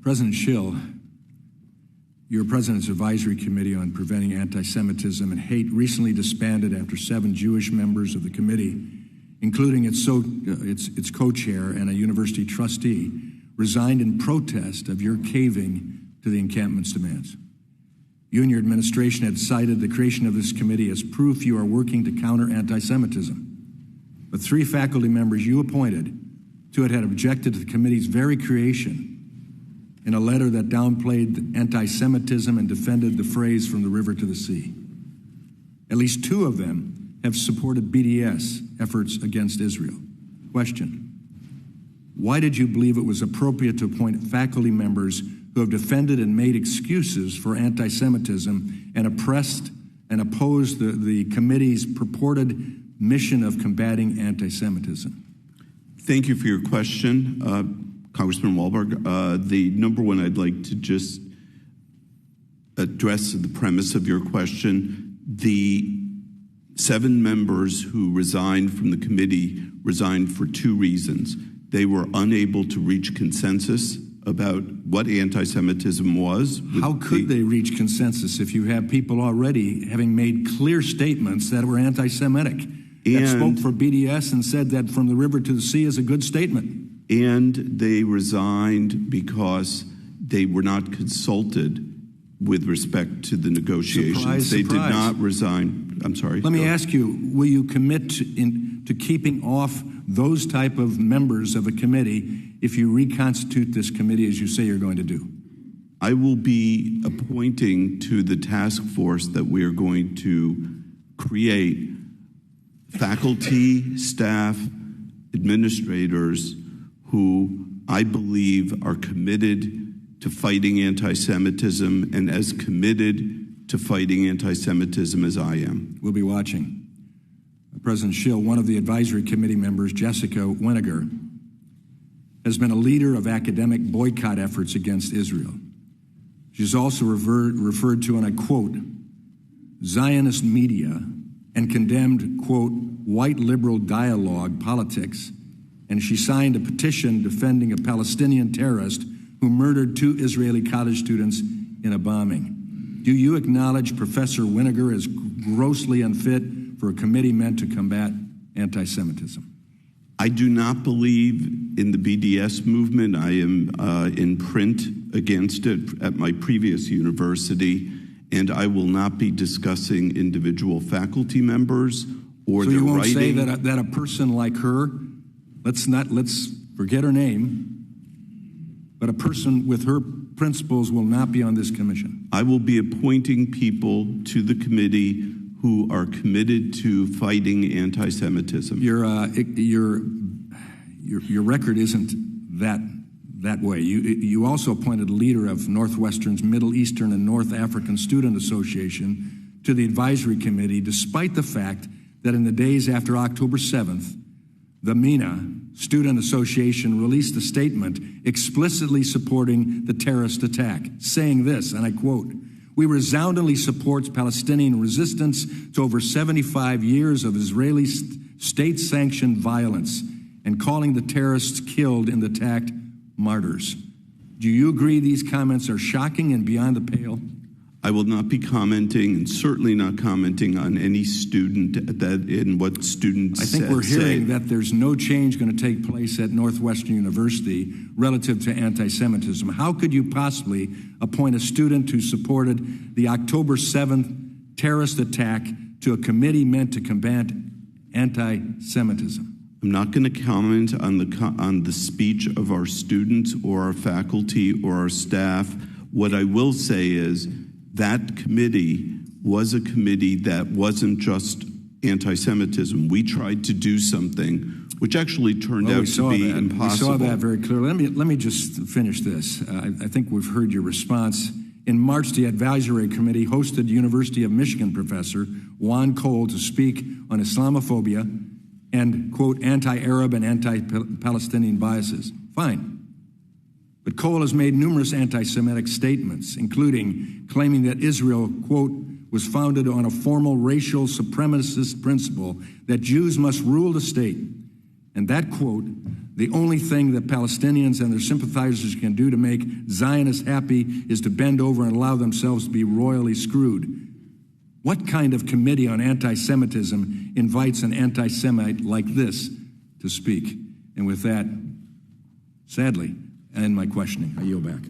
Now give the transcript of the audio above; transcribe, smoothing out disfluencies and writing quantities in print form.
President Schill, your President's Advisory Committee on Preventing Anti-Semitism and Hate recently disbanded after 7 Jewish members of the committee, including its co-chair and a university trustee, resigned in protest of your caving to the encampment's demands. You and your administration had cited the creation of this committee as proof you are working to counter anti-Semitism. But 3 faculty members you appointed to it had objected to the committee's very creation in a letter that downplayed anti-Semitism and defended the phrase "from the river to the sea." At least 2 of them have supported BDS efforts against Israel. Question: why did you believe it was appropriate to appoint faculty members who have defended and made excuses for anti-Semitism and oppressed and opposed the committee's purported mission of combating anti-Semitism? Thank you for your question, Congressman Walberg. The number one, I'd like to just address the premise of your question. The 7 members who resigned from the committee resigned for 2 reasons. They were unable to reach consensus about what anti-Semitism was. How could they reach consensus if you have people already having made clear statements that were anti-Semitic, that spoke for BDS and said that "from the river to the sea" is a good statement? And they resigned because they were not consulted with respect to the negotiations. Surprise, they surprise. did not resign. I'm sorry. Let me ask you, will you commit to keeping off those type of members of a committee if you reconstitute this committee as you say you're going to do? I will be appointing to the task force that we are going to create faculty, staff, administrators who I believe are committed to fighting anti-Semitism and as committed to fighting anti-Semitism as I am. We'll be watching. President Schill, one of the advisory committee members, Jessica Winiger, has been a leader of academic boycott efforts against Israel. She's also referred to, and I quote, Zionist media and condemned, quote, white liberal dialogue politics, and she signed a petition defending a Palestinian terrorist who murdered 2 Israeli college students in a bombing. Do you acknowledge Professor Winiger as grossly unfit for a committee meant to combat anti-Semitism? I do not believe in the BDS movement. I am in print against it at my previous university, and I will not be discussing individual faculty members or their writing. So you won't say that a person like her, let's forget her name, but a person with her principles will not be on this commission? I will be appointing people to the committee who are committed to fighting anti-Semitism. Your record isn't that way. You also appointed a leader of Northwestern's Middle Eastern and North African Student Association to the advisory committee, despite the fact that in the days after October 7th, the MENA Student Association released a statement explicitly supporting the terrorist attack, saying this, and I quote, "We resoundingly support Palestinian resistance to over 75 years of Israeli state-sanctioned violence and calling the terrorists killed in the attack martyrs." Do you agree these comments are shocking and beyond the pale? I will not be commenting, and certainly not commenting on any student that in what students I think we're hearing that there's no change going to take place at Northwestern University relative to anti-Semitism. How could you possibly appoint a student who supported the October 7th terrorist attack to a committee meant to combat anti-Semitism? I'm not going to comment on the speech of our students or our faculty or our staff. What I will say is that committee was a committee that wasn't just anti-Semitism. We tried to do something which actually turned out to be impossible. We saw that very clearly. Let me just finish this. I think we've heard your response. In March, the advisory committee hosted University of Michigan professor Juan Cole to speak on Islamophobia and, quote, anti-Arab and anti-Palestinian biases. Fine. But Cole has made numerous anti-Semitic statements, including claiming that Israel, quote, was founded on a formal racial supremacist principle that Jews must rule the state And that quote, "The only thing that Palestinians and their sympathizers can do to make Zionists happy is to bend over and allow themselves to be royally screwed." What kind of committee on anti-Semitism invites an anti-Semite like this to speak? And with that, sadly, I end my questioning. I yield back.